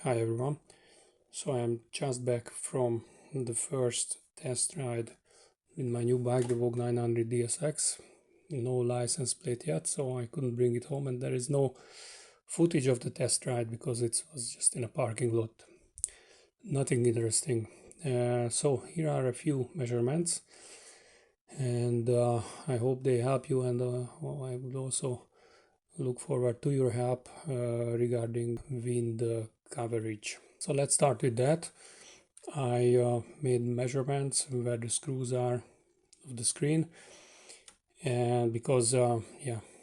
Hi everyone. So I'm just back from the first test ride with my new bike, the VOGE 900 DSX. No license plate yet, so I couldn't bring it home, and there is no footage of the test ride because it was just in a parking lot. Nothing interesting. So here are a few measurements, and I hope they help you, and I would also look forward to your help regarding wind coverage. So let's start with that. I made measurements where the screws are of the screen, and because all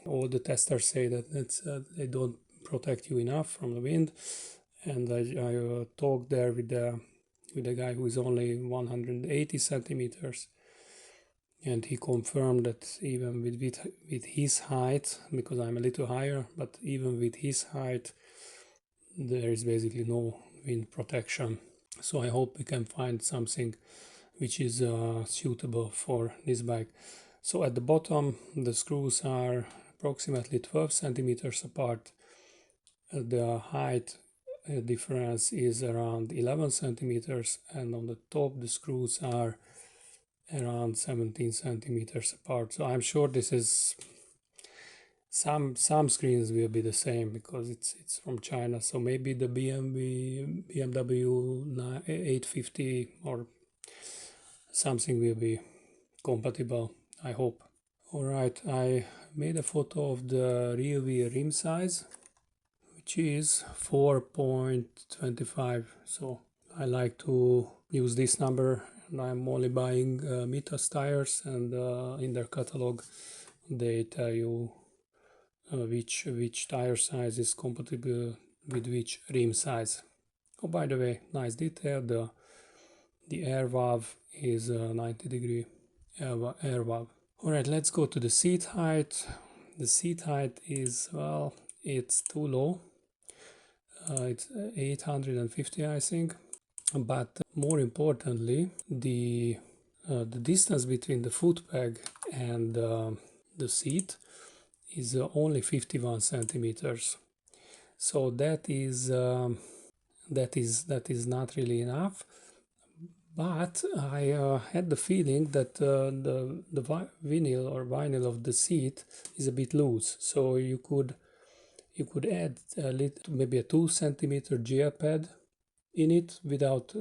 the testers say that they don't protect you enough from the wind, and I talked there with the guy who is only 180 centimeters, and he confirmed that even with his height, because I'm a little higher, but even with his height, there is basically no wind protection. So I hope we can find something which is suitable for this bike. So at the bottom the screws are approximately 12 centimeters apart. The height difference is around 11 centimeters, and on the top the screws are around 17 centimeters apart. So I'm sure this is some screens will be the same because it's from China. So maybe the BMW 850 or something will be compatible, I hope. Alright, I made a photo of the rear wheel rim size, which is 4.25. So I like to use this number, and I'm only buying Mitas tires, and in their catalog they tell you which tire size is compatible with which rim size. Oh, by the way, nice detail, the air valve is a 90-degree air valve. Alright, let's go to the seat height. The seat height is, well, it's too low. It's 850, I think. But more importantly, the distance between the foot peg and the seat is only 51 centimeters. So that is not really enough. But I had the feeling that the vinyl of the seat is a bit loose, so you could add a little, maybe a 2 centimeter gear pad in it without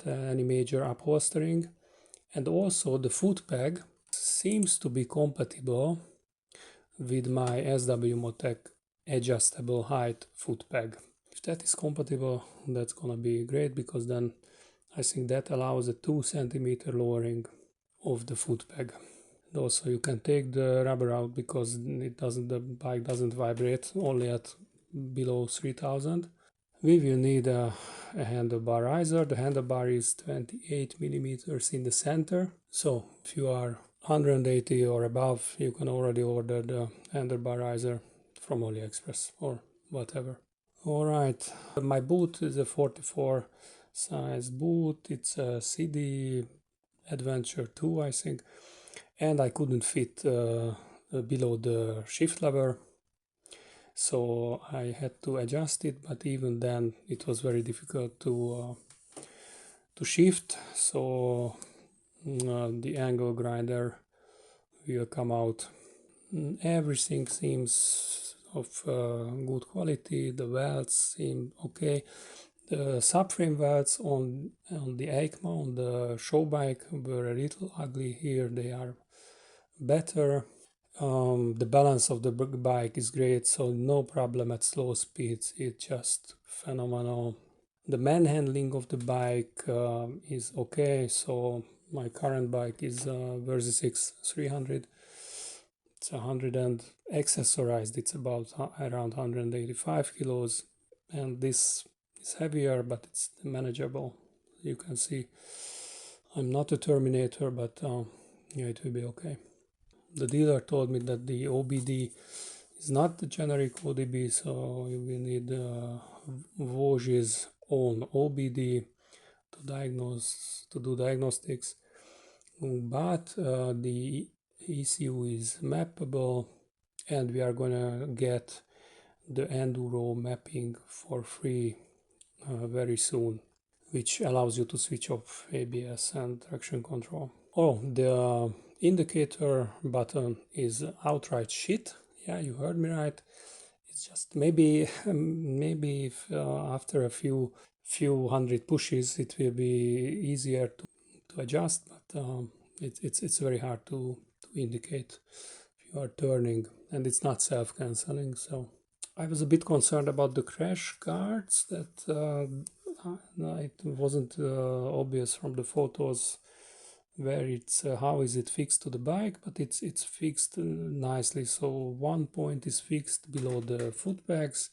any major upholstering, and also the foot peg seems to be compatible with my SW Motec adjustable height foot peg. If that is compatible, that's gonna be great, because then I think that allows a 2 centimeter lowering of the foot peg. And also you can take the rubber out because the bike doesn't vibrate, only at below 3000. We will need a handlebar riser. The handlebar is 28 millimeters in the center. So if you are 180 or above, you can already order the handlebar riser from AliExpress or whatever. Alright, my boot is a 44 size boot. It's a CD Adventure 2, I think, and I couldn't fit below the shift lever, so I had to adjust it, but even then it was very difficult to shift, so the angle grinder will come out. Everything seems of good quality. The welds seem okay. The subframe welds on the EICMA, on the show bike, were a little ugly. Here they are better. The balance of the bike is great, so no problem at slow speeds. It's just phenomenal. The manhandling of the bike is okay. So my current bike is Versysix 300. It's 100 and accessorized. It's about around 185 kilos, and this is heavier, but it's manageable. You can see I'm not a Terminator, but yeah, it will be okay. The dealer told me that the OBD is not the generic ODB, so you will need VOGE's own OBD to do diagnostics, but the ECU is mappable, and we are gonna get the enduro mapping for free very soon, which allows you to switch off ABS and traction control. Oh, the indicator button is outright shit. Yeah, you heard me right. It's just maybe maybe if, after a few hundred pushes it will be easier to adjust, but it's very hard to indicate if you are turning, and it's not self-canceling. So I was a bit concerned about the crash guards, that it wasn't obvious from the photos where it's how is it fixed to the bike, but it's fixed nicely. So one point is fixed below the foot pegs,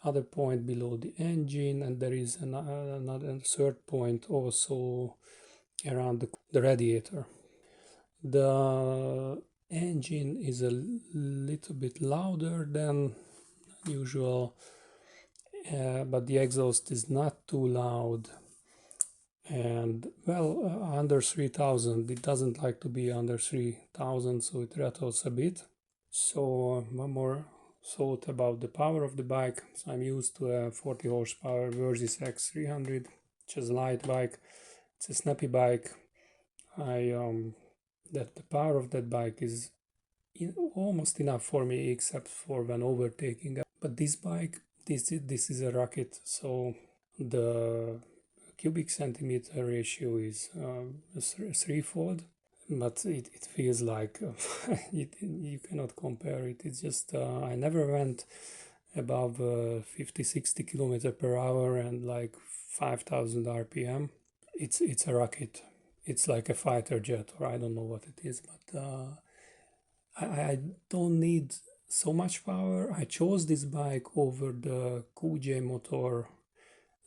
other point below the engine, and there is another third point also around the radiator. The engine is a little bit louder than usual, but the exhaust is not too loud, and well, under 3000. It doesn't like to be under 3000, so it rattles a bit. So one more thought about the power of the bike. So I'm used to a 40 horsepower Versys X300, which is a light bike. It's a snappy bike. That the power of that bike is almost enough for me, except for when overtaking. But this bike, this is a rocket. So the cubic centimeter ratio is threefold, but it feels like you cannot compare it. It's just I never went above 50-60 kilometer per hour and like 5000 rpm. It's a rocket. It's like a fighter jet, or I don't know what it is, but I don't need so much power. I chose this bike over the VOGE motor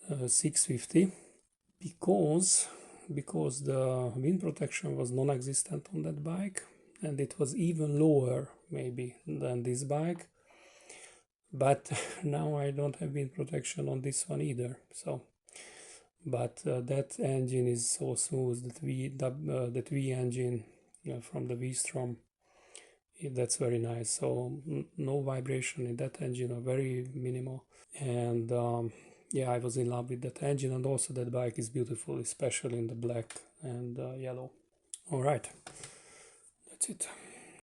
650 because the wind protection was non-existent on that bike, and it was even lower maybe than this bike. But now I don't have wind protection on this one either. So but that engine is so smooth, that V engine from the V-Strom, that's very nice. So no vibration in that engine, or very minimal. And yeah, I was in love with that engine, and also that bike is beautiful, especially in the black and yellow. All right, that's it.